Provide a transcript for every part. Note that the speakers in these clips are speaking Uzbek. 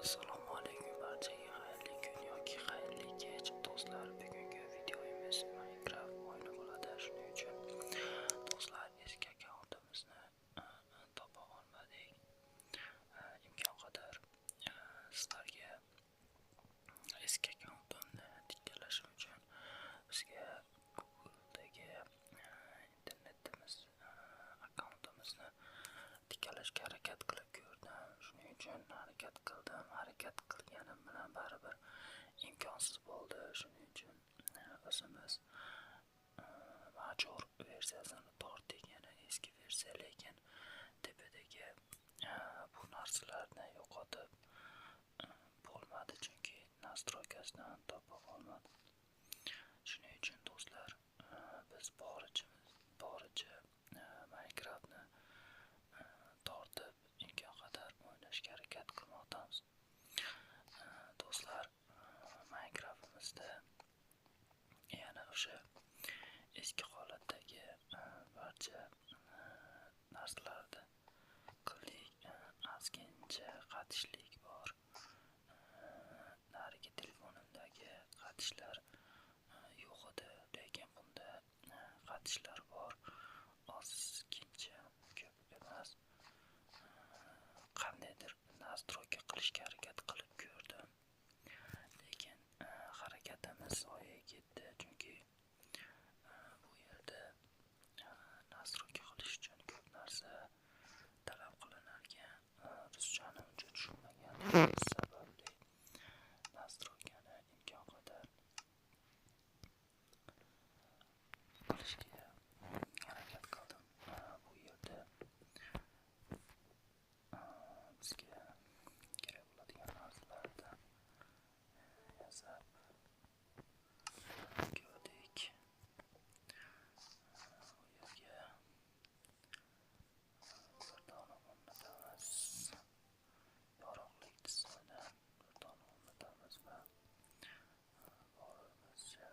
Assalomu alaykum barchaga, xayrli kun yoki xayrli kech do'stlar. Bugungi videomiz Minecraft o'yini bo'ladi. Shuning uchun do'stlar eski akkauntimizni topa olmadik. Imkon qadar sizlarga eski akkauntimni tiklashim uchun bizga Google'dagi internetimiz akkauntimizni tiklashga harakat qilib ko'rdim. Shuning uchun harakat qildim. Harakat qilganim bilan baribir imkonsiz bo'ldi. Shuning uchun o'zimiz majbur versiyasini tortdik, yana eski versiya, lekin tepadagi bu narsalarni yo'qotib bo'lmadi, chunki nastroykasidan topa olmadim. Shuning uchun do'stlar biz boricha Minecraftni tortib imkon qadar o'ynashga harakat qilmoqdamiz. Do'stlar, Minecraftimizda yana o'sha eski holatdagi barcha narsalarni qildik. Ozgincha qatishlik bor. Narigi telefonimdagi qatishlar yo'q edi, lekin bunda qatishlar bor. Ozgincha, ko'p emas. Qandaydir nastroyka qilishga harakat qilib ko'rdim, lekin harakatimiz zoye ketdi, chunki bu yerda nastroyka qilish uchun ko'p narsa talab qilinarkan. Ruschani uncha tushunmaganligim sababli nastroykani imkon qadar qilishga harakat qildim. Bu yerda bizga kerak bo'ladigan narsalardan yasab ko'rdik. Bu yerga bir dona o'rnatamiz, yorug'lik tizimidan bir dona o'rnatamiz va borimizcha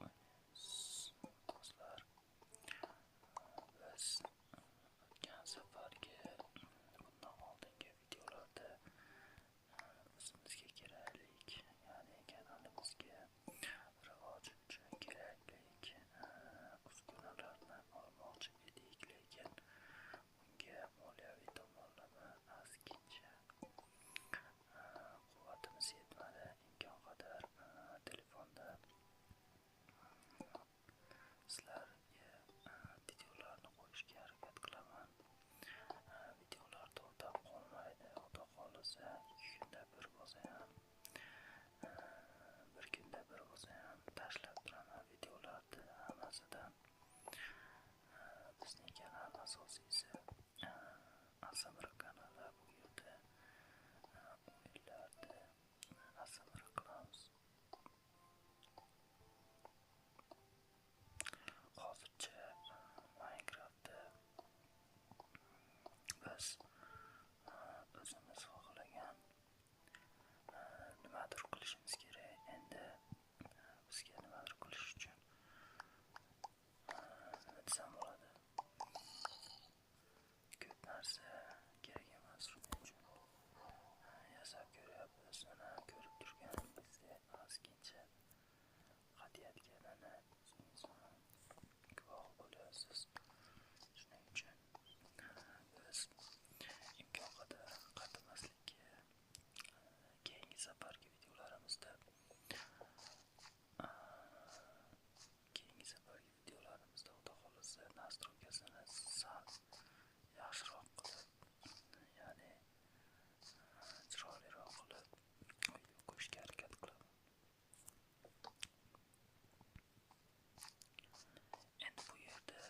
o'ynaymiz. Do'stlar, biz o'tgan safargi bundan oldingi videolarda o'zimizga keraklik, ya'ni kanalimizga rivoj uchun keraklik uskunalarni olmoqchi edik, lekin unga moliyaviy tomonlama ozgincha quvvatimiz yetmadi. Imkon qadar telefonda sizlarga videolarni qo'yishga harakat qilaman. Videolar to'xtab qolmaydi. Xudo xohlasa 2 kunda bir bo'lsa ham, bir kunda bir bo'lsa ham tashlab turaman videolarni hammasidan. Bizning kanal asosiysi ASMR kanali. Bu yerda o'yinlarni ASMR qilamiz. Hozircha Minecraftda biz o'zimiz xohlagan nimadir qilishimiz kerak. Endi bizga nimadir qilish uchun nima desam bo'ladi, ko'p narsa kerak emas. Shuning uchun yasab ko'ryapmiz. Mana ko'rib turganingizdek ozgincha qatiyatganini o'zingiz guvoh bo'lyapsiz. Shuning uchun biz imkon qadar qatimaslikka, keyingi safargi videolarimizda Xudo xohlasa nastroykasini sal yaxshiroq qilib, ya'ni chiroyliroq qilib qo'yishga harakat qilaman. Endi bu yerda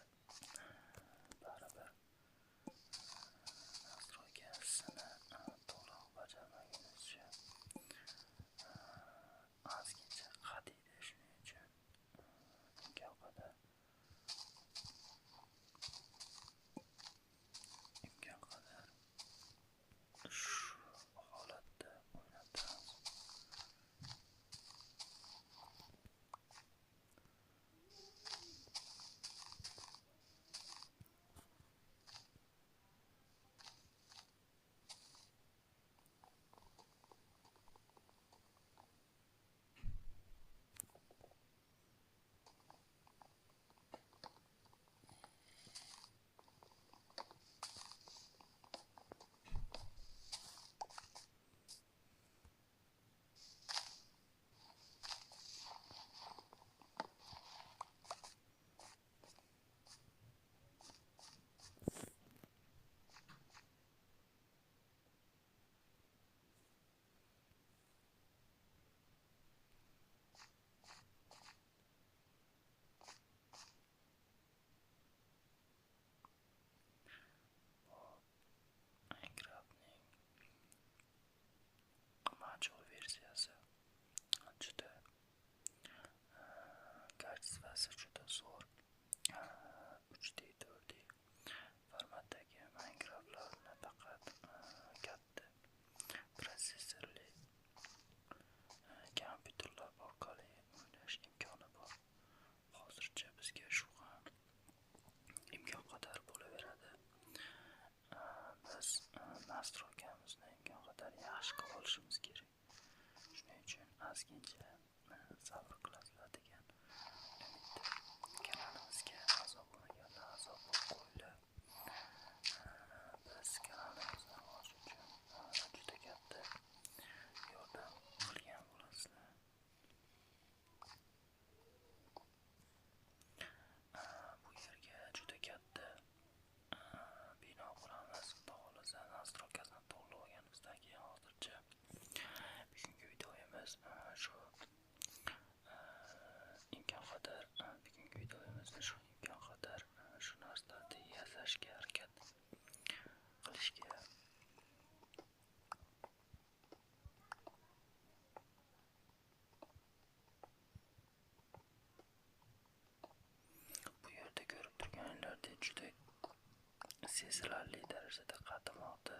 sezilarli darajada qatimoqda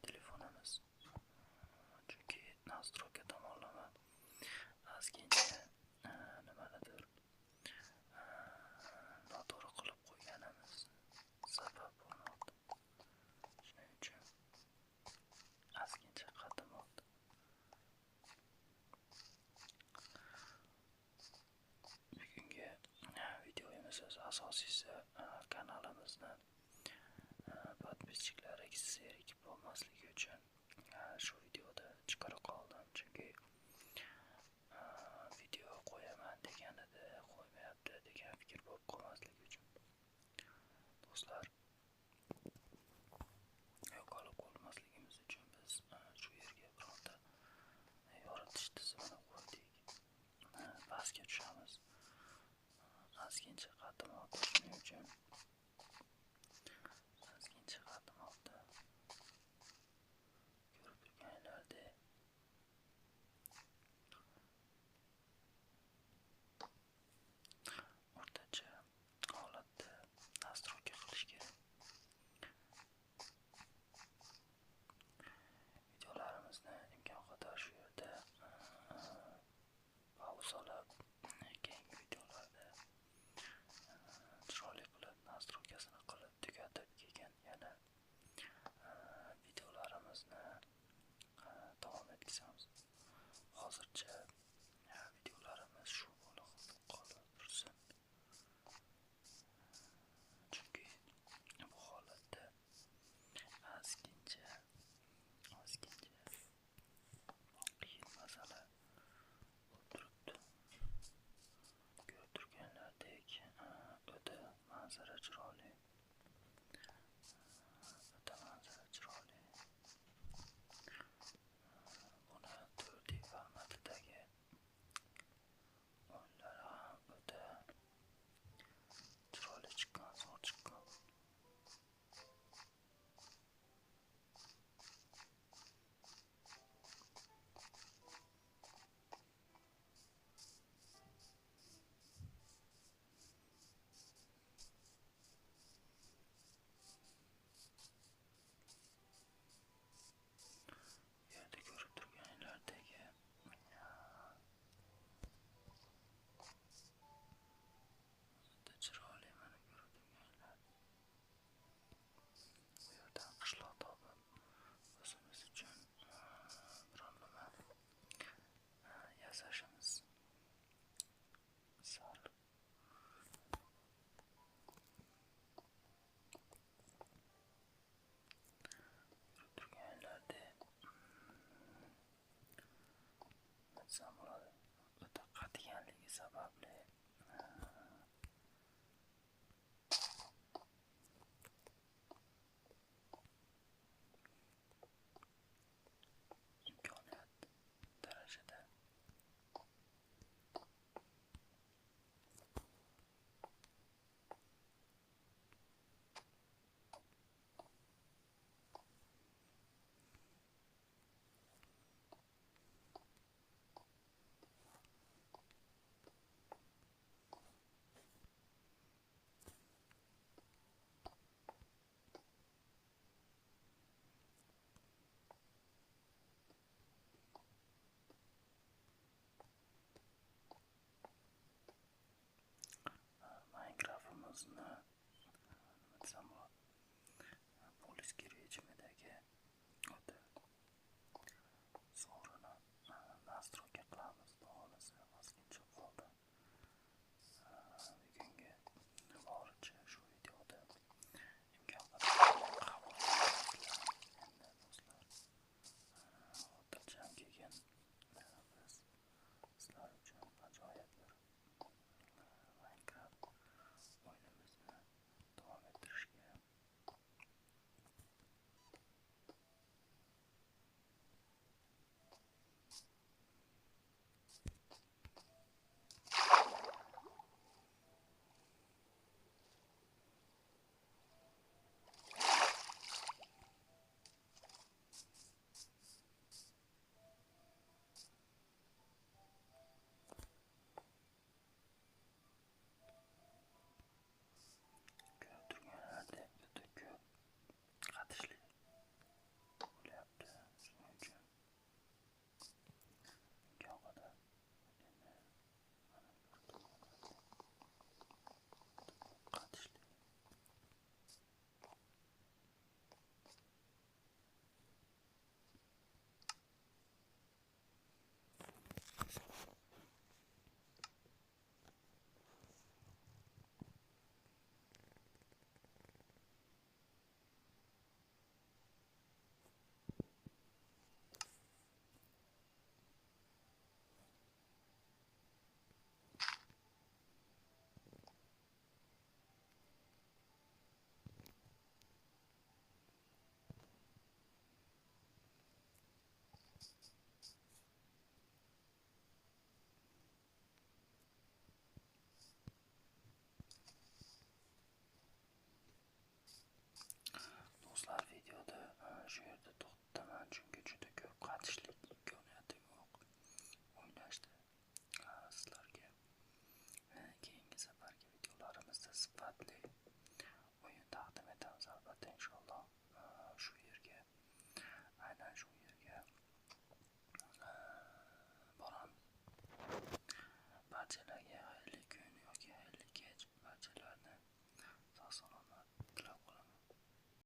telefonimiz. Chunki nastroyka tomonlama ozgincha nimanidir noto'g'ri qilib qo'yganimiz sabab bo'lmoqda. Shuning uchun ozgincha qatimoqda. Bugungi videomiz asosiysi kanalimizni podpischiklari zerikib bo'lmasligi uchun shu videoda chiqarib qoldim. Chunki video qo'yaman deganida qo'ymayapti degan fikr bo'lib qolmasligi uchun. Do'stlar, yo'qolib qolmasligimiz uchun biz shu yerga bironta yoritish tizimini qo'ydik. Pastga tushamiz. Ozgincha qatimoqda, shuning uchun ozgincha qatimoqda. Ko'rib turganlaridek o'rtacha holatda nastroyka qilish kerak. Videolarimizni imkon qadar shu yerda pauzalab, keyingi videolarda chiroyli qilib nastroykasini qilib tugatib keyin yana videolarimizni davom etkazamiz. Hozircha videolarimiz shu bo'lib qolib tursin. Chunki bu holatda ozgincha qiyin masala bo'lib turibdi. Ko'rib turganlaridek o'ta manzara chiroyli. Buni 4D formatidagi o'yinlar ham o'ta chiroyli chiqqan, zo'r chiqqan. Bu yerda ko'rib turganlaridagi chiroyli, mana ko'rib turganlar. Bu yerdan qishloq topib o'zimiz uchun biron nima yasashimiz zarur. Ko'rib turganlaridek